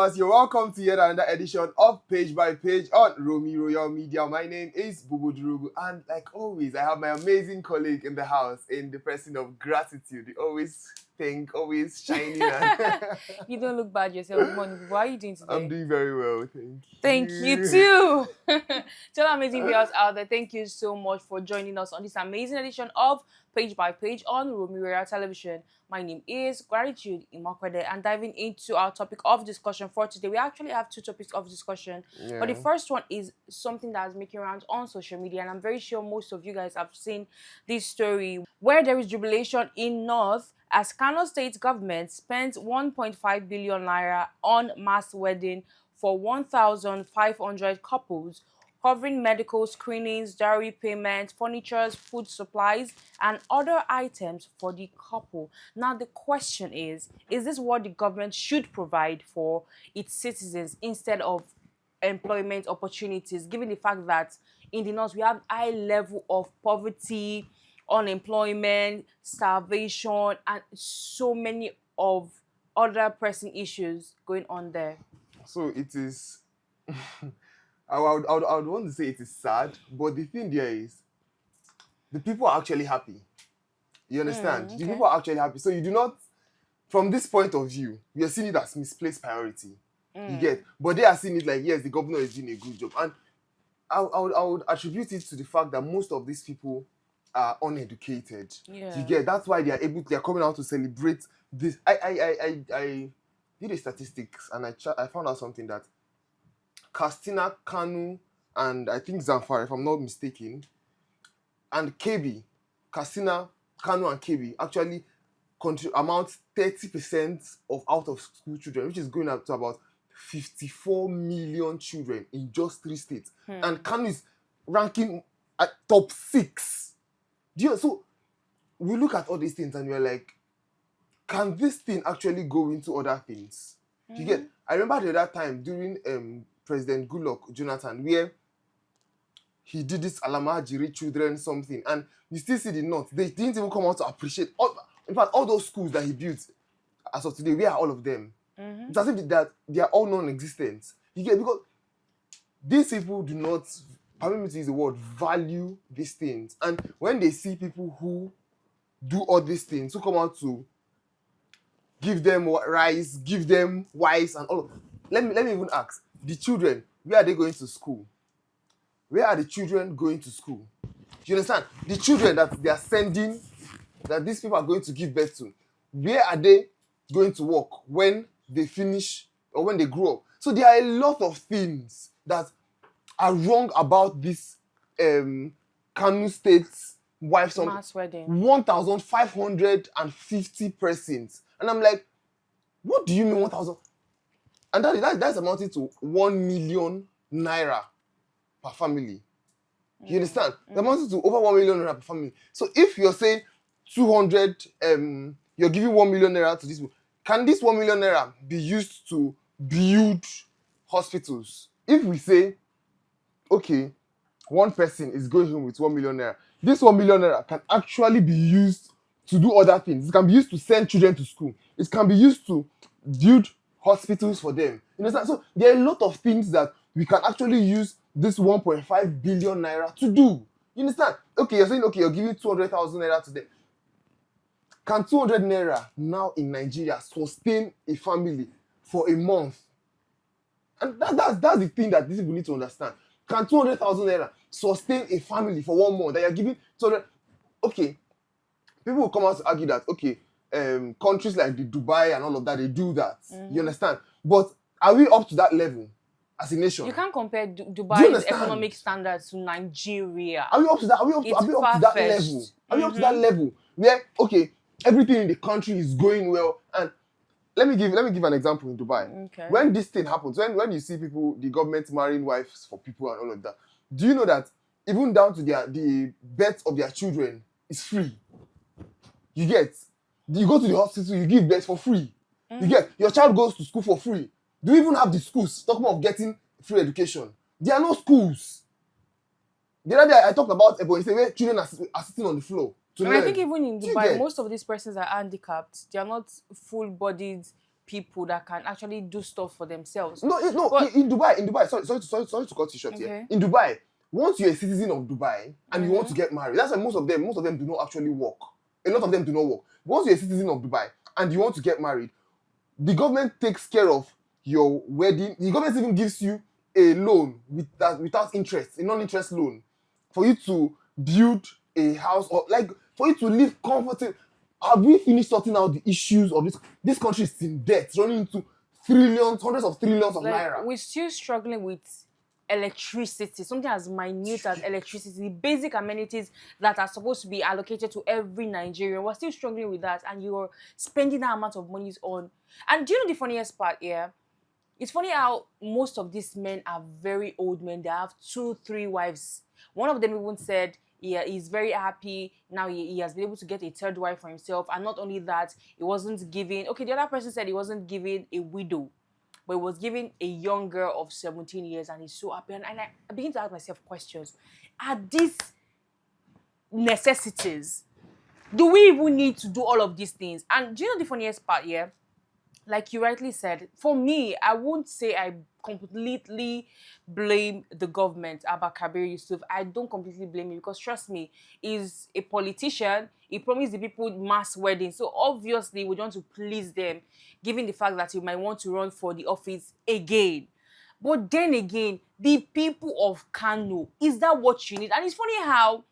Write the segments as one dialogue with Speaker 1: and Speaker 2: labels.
Speaker 1: viewers, you're welcome to yet another edition of Page by Page on Romy Royal Media. My name is Bubu Durugu, and like always, I have my amazing colleague in the house in the person of gratitude. You always think, always shining.
Speaker 2: You don't look bad yourself. Good morning. What are you doing today?
Speaker 1: I'm doing very well, thank you.
Speaker 2: Thank you too. To all amazing viewers out there, thank you so much for joining us on this amazing edition of Page by Page on Romy Royal Television. My name is Gratitude Imakwede, and diving into our topic of discussion for today, we actually have two topics of discussion.
Speaker 1: Yeah.
Speaker 2: But the first one is something that's making rounds on social media, and I'm very sure most of you guys have seen this story where there is jubilation in North as Kano State Government spent 1.5 billion naira on mass wedding for 1,500 couples, covering medical screenings, dowry payments, furniture, food supplies, and other items for the couple. Now, the question is this what the government should provide for its citizens instead of employment opportunities, given the fact that in the North we have high level of poverty, unemployment, starvation, and so many of other pressing issues going on there?
Speaker 1: So it is. I would want to say it is sad, but the thing there is, the people are actually happy. You understand?
Speaker 2: Okay.
Speaker 1: The people are actually happy. So you do not, from this point of view, we are seeing it as misplaced priority. You get, but they are seeing it like, yes, the governor is doing a good job, and I would attribute it to the fact that most of these people are uneducated.
Speaker 2: Yeah.
Speaker 1: You get, that's why they are coming out to celebrate this. I did a statistics, and I found out something that Katsina, Kano, and I think Zamfara, if I'm not mistaken, and KB, Katsina, Kano, and KB actually amount 30% of out-of-school children, which is going up to about 54 million children in just 3 states. And Kano is ranking at top 6. So we look at all these things and we're like, can this thing actually go into other things? You get? I remember the other time during President Goodluck Jonathan, where he did this Alamajiri children something, and you still see the North. They didn't even come out to appreciate. In fact, all those schools that he built as of today, where are all of them? It's as if that they are all non-existent. You get, because these people do not, permit me to use the word, value these things. And when they see people who do all these things, who come out to give them rice, give them wives, and all of, let me even ask, the children, where are they going to school? Where are the children going to school? Do you understand? The children that they are sending, that these people are going to give birth to, where are they going to work when they finish or when they grow up? So there are a lot of things that are wrong about this Kano State's wife's
Speaker 2: Mass wedding.
Speaker 1: 1,550 persons. And I'm like, what do you mean 1,000? And that's amounting to 1 million naira per family. You understand? It's amounting to over 1 million naira per family. So if you're saying 200, you're giving 1 million naira to this, can this 1 million naira be used to build hospitals? If we say, okay, one person is going home with 1 million naira, this 1 million naira can actually be used to do other things. It can be used to send children to school. It can be used to build hospitals for them. You understand? So there are a lot of things that we can actually use this 1.5 billion naira to do. You understand? Okay, you're saying, okay, you're giving 200,000 naira to them. Can 200 naira now in Nigeria sustain a family for a month? And that's the thing that these people need to understand. Can 200,000 naira sustain a family for 1 month? That you're giving 200. Okay, people will come out to argue that, okay, countries like the Dubai and all of that, they do that. You understand? But are we up to that level as a nation?
Speaker 2: You can't compare Dubai's economic standards to Nigeria.
Speaker 1: Are we up to that? Are we up to that level? Are we up to that level where, okay, everything in the country is going well? And let me give an example in Dubai.
Speaker 2: Okay.
Speaker 1: When this thing happens, when you see people, the government marrying wives for people and all of that, do you know that even down to the birth of their children is free? You get, you go to the hospital, you give birth for free. You get, your child goes to school for free. Do you even have the schools? Talking about getting free education. There are no schools. The other day I talked about where children are sitting on the floor.
Speaker 2: And I think even in Dubai, most of these persons are handicapped. They are not full-bodied people that can actually do stuff for themselves.
Speaker 1: No,
Speaker 2: But
Speaker 1: in Dubai. Sorry to cut you short here.
Speaker 2: okay.
Speaker 1: In Dubai, once you're a citizen of Dubai and you want to
Speaker 2: Mm-hmm.
Speaker 1: get married, that's why most of them do not actually work. A lot of them do not work. Once you're a citizen of Dubai and you want to get married, the government takes care of your wedding. The government even gives you a loan without interest, a non-interest loan, for you to build a house or like for you to live comfortable. Have we finished sorting out the issues of this? This country is in debt, running into trillions, hundreds of trillions of
Speaker 2: Like
Speaker 1: naira.
Speaker 2: we're still struggling with electricity, something as minute as electricity, the basic amenities that are supposed to be allocated to every Nigerian. We're still struggling with that, and you're spending that amount of money on. And do you know the funniest part here? It's funny how most of these men are very old men. They have 2, 3 wives. One of them even said, yeah, he's very happy now. He has been able to get a third wife for himself, and not only that, he wasn't giving. Okay, the other person said he wasn't giving a widow, but he was giving a young girl of 17 years, and he's so happy. And I begin to ask myself questions: are these necessities? Do we even need to do all of these things? And do you know the funniest part here? Like you rightly said, for me, I won't say I completely blame the government about Kabir Yusuf. I don't completely blame him because trust me, he's a politician. He promised the people mass weddings. So obviously we want to please them, given the fact that he might want to run for the office again. But then again, the people of Kano, is that what you need? And it's funny how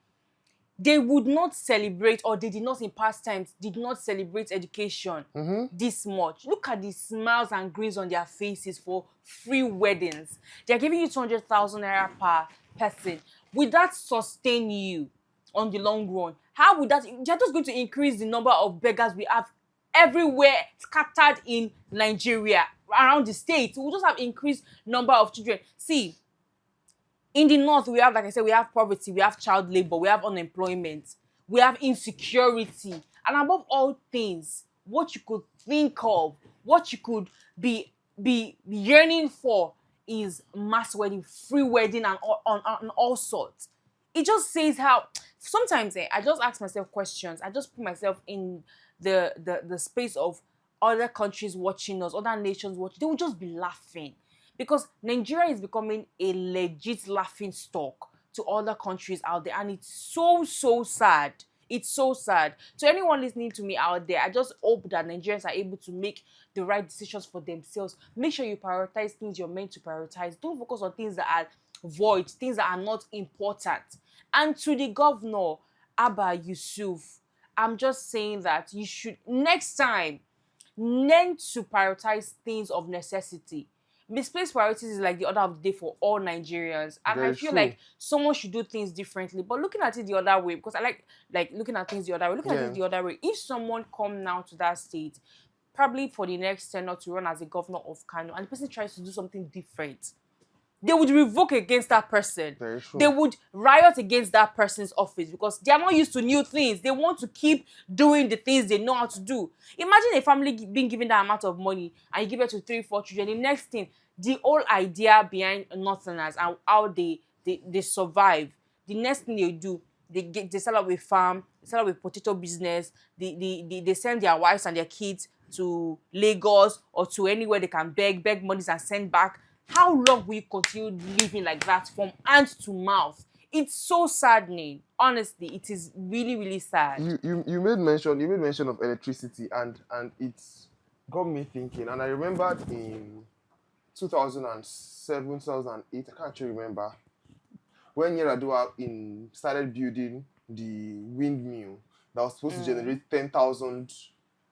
Speaker 2: they would not celebrate, or they did not in past times, did not celebrate education this much. Look at the smiles and grins on their faces for free weddings. They're giving you 200,000 naira per person. Will that sustain you on the long run? How would that? They're just going to increase the number of beggars we have everywhere scattered in Nigeria, around the state. We'll just have increased number of children. See, in the north, we have, like I said, we have poverty, we have child labor, we have unemployment, we have insecurity, and above all things, what you could think of, what you could be yearning for is mass wedding, free wedding, and all sorts. It just says how sometimes I just ask myself questions. I just put myself in the space of other countries watching us, other nations watching. They will just be laughing because Nigeria is becoming a legit laughing stock to other countries out there, and it's so sad. It's so sad. To anyone listening to me out there, I just hope that Nigerians are able to make the right decisions for themselves. Make sure you prioritize things you're meant to prioritize. Don't focus on things that are void, things that are not important. And to the governor, Abba Yusuf, I'm just saying that you should next time learn to prioritize things of necessity. Misplaced priorities is like the order of the day for all Nigerians, and I
Speaker 1: Very
Speaker 2: feel
Speaker 1: true.
Speaker 2: like someone should do things differently. But looking at it the other way, because I like looking at things the other way. Looking at
Speaker 1: Yeah.
Speaker 2: it the other way, if someone come now to that state, probably for the next tenure to run as a governor of Kano, and the person tries to do something different, they would revoke against that person.
Speaker 1: Very true.
Speaker 2: They would riot against that person's office because they are not used to new things. They want to keep doing the things they know how to do. Imagine a family being given that amount of money and you give it to 3, 4 children. The next thing, the whole idea behind Northerners and how they survive. The next thing they do, they set up a farm, they set up a potato business, they send their wives and their kids to Lagos or to anywhere they can beg monies and send back. How long will you continue living like that from hand to mouth? It's so saddening. Honestly, it is really sad.
Speaker 1: You made mention of electricity, and it's got me thinking. And I remembered in 2007, 2008, I can't actually remember, when Yaradua started building the windmill that was supposed to generate 10,000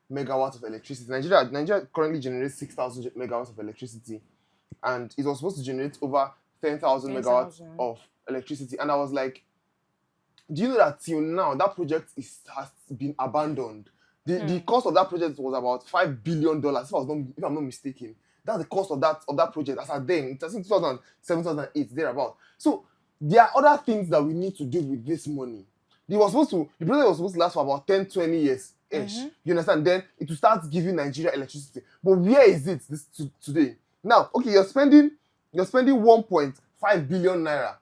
Speaker 1: megawatts of electricity. Nigeria currently generates 6,000 megawatts of electricity, and it was supposed to generate over 10,000 megawatts
Speaker 2: 10,000.
Speaker 1: of electricity. And I was like, do you know that till now that project has been abandoned? The cost of that project was about $5 billion, if I'm not mistaken. That's the cost of that project as at then. It was in 2007, 2008, thereabout. So there are other things that we need to do with this money. The project was supposed to last for about 10, 20 years ish. You understand? Then it will start giving Nigeria electricity. But where is it today? Now, okay, you're spending 1.5 billion naira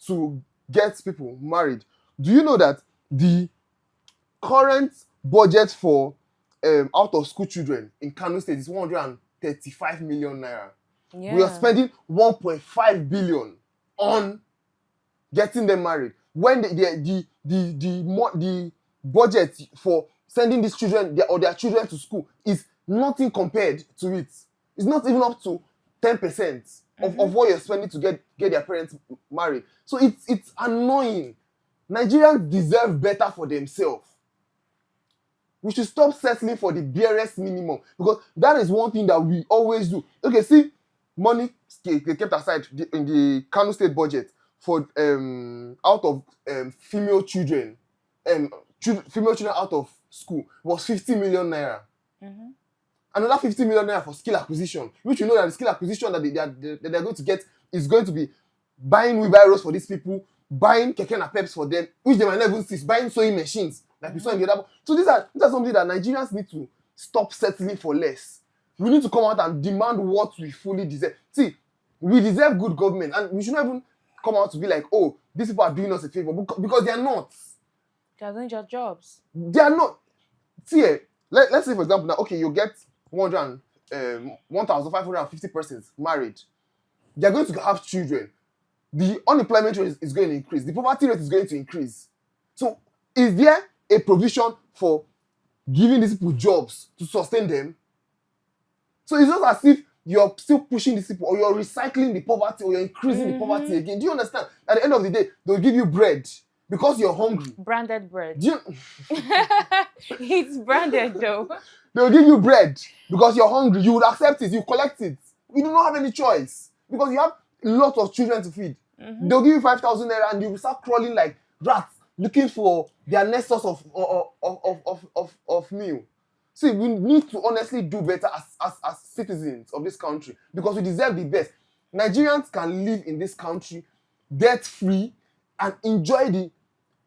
Speaker 1: to get people married. Do you know that the current budget for out of school children in Kano State is 135 million naira.
Speaker 2: Yeah.
Speaker 1: We are spending 1.5 billion on getting them married. When the budget for sending these children their children to school is nothing compared to it. It's not even up to 10% of what you're spending to get their parents married. So it's annoying. Nigerians deserve better for themselves. We should stop settling for the barest minimum, because that is one thing that we always do. Okay, see, money they kept aside in the Kano State budget for out of female children, female children out of school was 50 million naira. Another 50 million naira for skill acquisition, which you know that the skill acquisition that they're going to get is going to be buying wheelbarrows for these people, buying keke napeps for them, which they might not even see, buying sewing machines like we saw in the other. So these are something that Nigerians need to stop settling for less. We need to come out and demand what we fully deserve. See, we deserve good government, and we shouldn't even come out to be like, oh, these people are doing us a favor, because they are not.
Speaker 2: They are doing their jobs.
Speaker 1: They are not. See, let's say for example now, okay, you get 1,550 persons married. They are going to have children. The unemployment rate is going to increase. The poverty rate is going to increase. So, is there a provision for giving these people jobs to sustain them? So it's not as if you're still pushing these people, or you're recycling the poverty, or you're increasing the poverty again. Do you understand? At the end of the day, they'll give you bread because you're hungry.
Speaker 2: Branded bread.
Speaker 1: Do you...
Speaker 2: It's branded though.
Speaker 1: They'll give you bread because you're hungry. You would accept it. You collect it. You do not have any choice because you have a lot of children to feed. They'll give you 5,000 naira and you will start crawling like rats looking for their next source of meal. See, we need to honestly do better as citizens of this country, because we deserve the best. Nigerians can live in this country debt-free and enjoy the...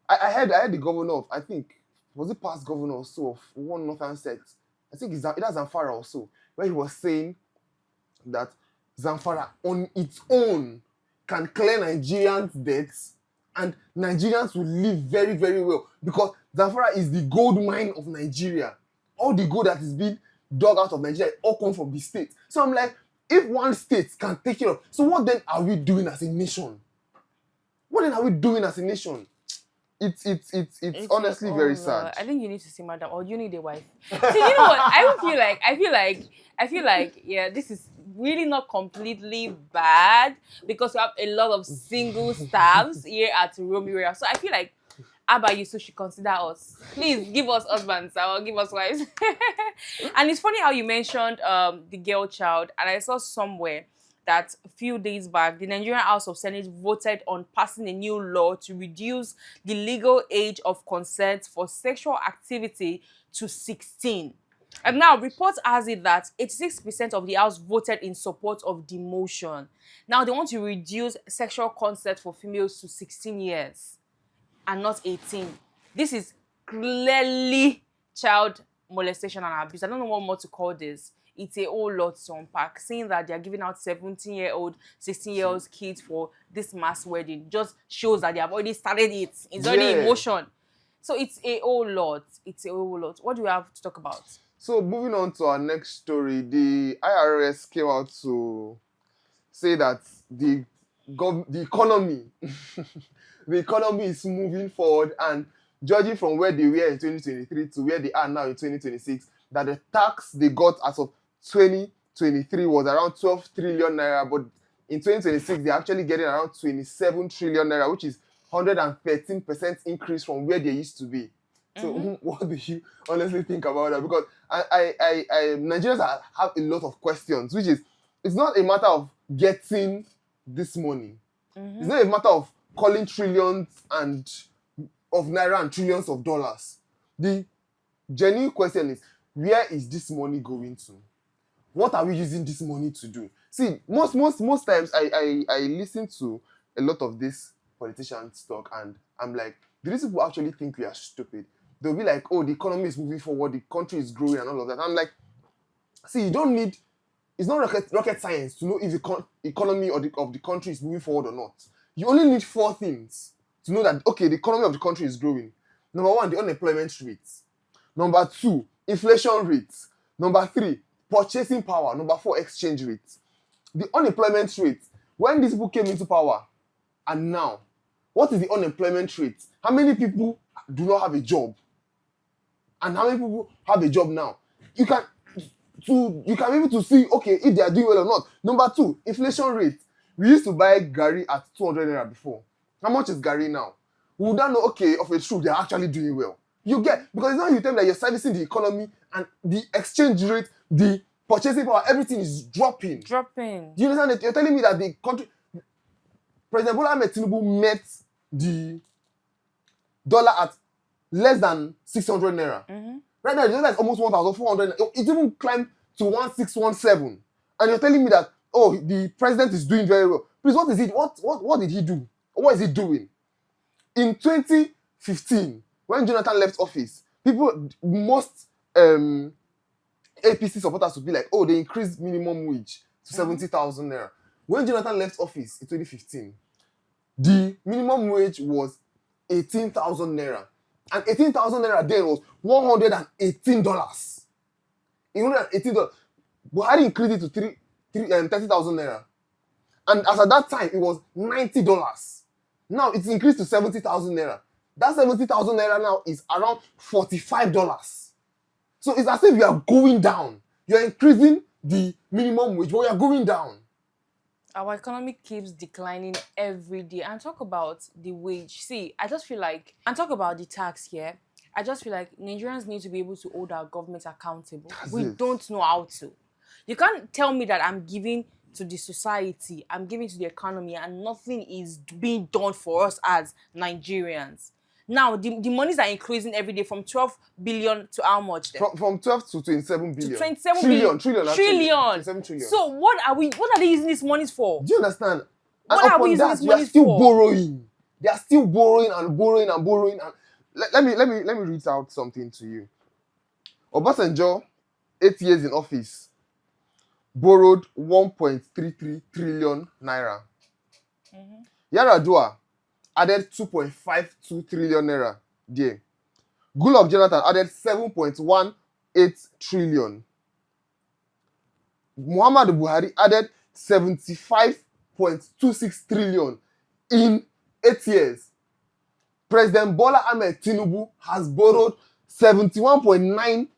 Speaker 1: I heard the governor of, I think, was it past governor or so, of one northern sect? I think it's Zamfara also, where he was saying that Zamfara on its own can clear Nigerians' debts, and Nigerians will live very, very well, because Zamfara is the gold mine of Nigeria. All the gold that is being dug out of Nigeria all come from the state. So I'm like, if one state can take care of, so what then are we doing as a nation? What then are we doing as a nation? It's honestly very sad.
Speaker 2: I think you need to see madam, or you need a wife. See, you know what? I feel like, yeah, this is really not completely bad, because we have a lot of single staffs here at Romeo. So I feel like Abba Yusuf should consider us. Please give us husbands or give us wives. And it's funny how you mentioned the girl child, and I saw somewhere that a few days back, the Nigerian House of Senate voted on passing a new law to reduce the legal age of consent for sexual activity to 16. And now, reports has it that 86% of the House voted in support of the motion. Now, they want to reduce sexual consent for females to 16 years and not 18. This is clearly child molestation and abuse. I don't know what more to call this. It's a whole lot to unpack. Seeing that they're giving out 17-year-old, 16-year-old kids for this mass wedding just shows that they have already started it. It's already in motion. So it's a whole lot. It's a whole lot. What do we have to talk about?
Speaker 1: So moving on to our next story, the IRS came out to say that the economy, the economy is moving forward, and judging from where they were in 2023 to where they are now in 2026, that the tax they got as of 2023 was around 12 trillion naira, but in 2026 they're actually getting around 27 trillion naira, which is 113% increase from where they used to be. So what do you honestly think about that? Because Nigerians have a lot of questions, which is, it's not a matter of getting this money. It's not a matter of calling trillions of naira and trillions of dollars. The genuine question is, where is this money going to? What are we using this money to do? See, most times I listen to a lot of this politicians talk, and I'm like, do these people actually think we are stupid? They'll be like, oh, the economy is moving forward, the country is growing and all of that. I'm like, see, you don't need, it's not rocket science to know if the economy of the country is moving forward or not. You only need 4 things to know that, okay, the economy of the country is growing. Number 1, the unemployment rate. Number 2, inflation rate. Number 3, purchasing power. Number 4, exchange rate. The unemployment rate, when these people came into power and now, what is the unemployment rate? How many people do not have a job? And how many people have a job now? You can be able to see, okay, if they are doing well or not. Number 2, inflation rate. We used to buy Gary at 200 naira before. How much is Gary now? We would not know, okay, of a truth, they are actually doing well. You get, because now you tell me that you're servicing the economy and the exchange rate, the purchasing power, everything is dropping. Do you understand that? You're telling me that the country, President Bola Ahmed Tinubu met the dollar at less than 600 naira. Right now, the dollar is almost 1,400. It even climbed to 1,617. And you're telling me that, oh, the president is doing very well. Please, what is it? What did he do? What is he doing? In 2015, when Jonathan left office, most APC supporters would be like, oh, they increased minimum wage to 70,000 naira. When Jonathan left office in 2015, the minimum wage was 18,000 naira. And 18,000 naira then was $118. $118. Buhari increased it to 30,000 naira. And as at that time, it was $90. Now it's increased to 70,000 naira. That 70,000 naira now is around $45. So it's as if you are going down. You're increasing the minimum wage, but you're going down.
Speaker 2: Our economy keeps declining every day. And talk about the wage. See, I just feel like, and talk about the tax here. I just feel like Nigerians need to be able to hold our government accountable. We don't know how to. You can't tell me that I'm giving to the society, I'm giving to the economy, and nothing is being done for us as Nigerians. Now, the monies are increasing every day from 12 billion to how much then?
Speaker 1: From 12 to 27 billion.
Speaker 2: To 27 billion. Trillion.
Speaker 1: 27 trillion.
Speaker 2: So what are they using these monies for?
Speaker 1: Do you understand?
Speaker 2: What are we using these monies
Speaker 1: still
Speaker 2: for?
Speaker 1: Borrowing. They are still borrowing and borrowing and borrowing. And let me read out something to you. Obasanjo, 8 years in office, borrowed 1.33 trillion naira. Yaradua added 2.52 trillion naira there. Goodluck Jonathan added 7.18 trillion. Muhammadu Buhari added 75.26 trillion in 8 years. President Bola Ahmed Tinubu has borrowed 71.90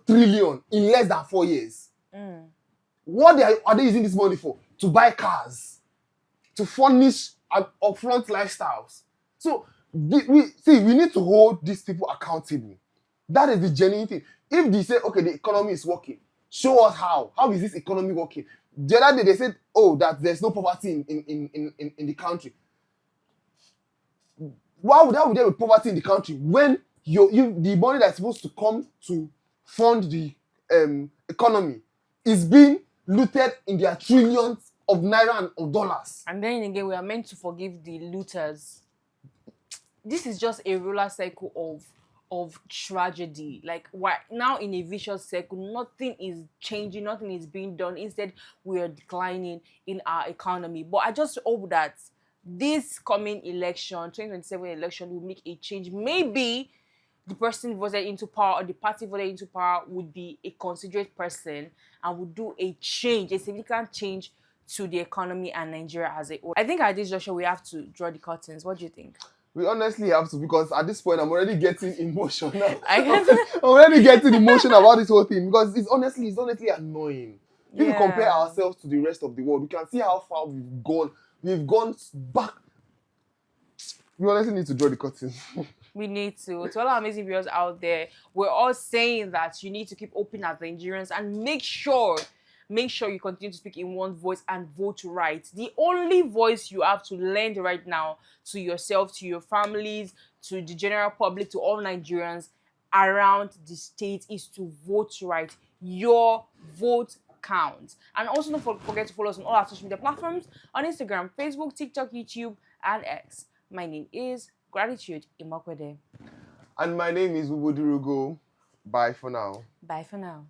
Speaker 1: trillion in less than 4 years. What are they using this money for? To buy cars, to furnish upfront lifestyles. So we need to hold these people accountable. That is the genuine thing. If they say, okay, the economy is working, show us how. How is this economy working? The other day they said, oh, that there's no poverty in the country. Why would there be poverty in the country when the money that's supposed to come to fund the economy is being looted in their trillions of naira and of dollars? And
Speaker 2: then again, we are meant to forgive the looters. This is just a roller cycle of tragedy. Like, we're now in a vicious circle. Nothing is changing, nothing is being done. Instead, we are declining in our economy. But I just hope that this coming election, 2027 election, will make a change. Maybe the person voted into power or the party voted into power would be a considerate person and would do a change, a significant change to the economy and Nigeria as a whole. I think at this juncture we have to draw the curtains. What do you think?
Speaker 1: We honestly have to, because at this point I'm already getting emotional. I'm already getting emotional about this whole thing because it's honestly annoying. If we compare ourselves to the rest of the world, we can see how far we've gone. We've gone back. We honestly need to draw the curtains.
Speaker 2: We need to. To all our amazing viewers out there, we're all saying that you need to keep open as Nigerians and make sure you continue to speak in one voice and vote right. The only voice you have to lend right now to yourself, to your families, to the general public, to all Nigerians around the state is to vote right. Your vote counts. And also don't forget to follow us on all our social media platforms on Instagram, Facebook, TikTok, YouTube, and X. My name is Gratitude Imakwede.
Speaker 1: And my name is Ubodurugo. Bye for now.
Speaker 2: Bye for now.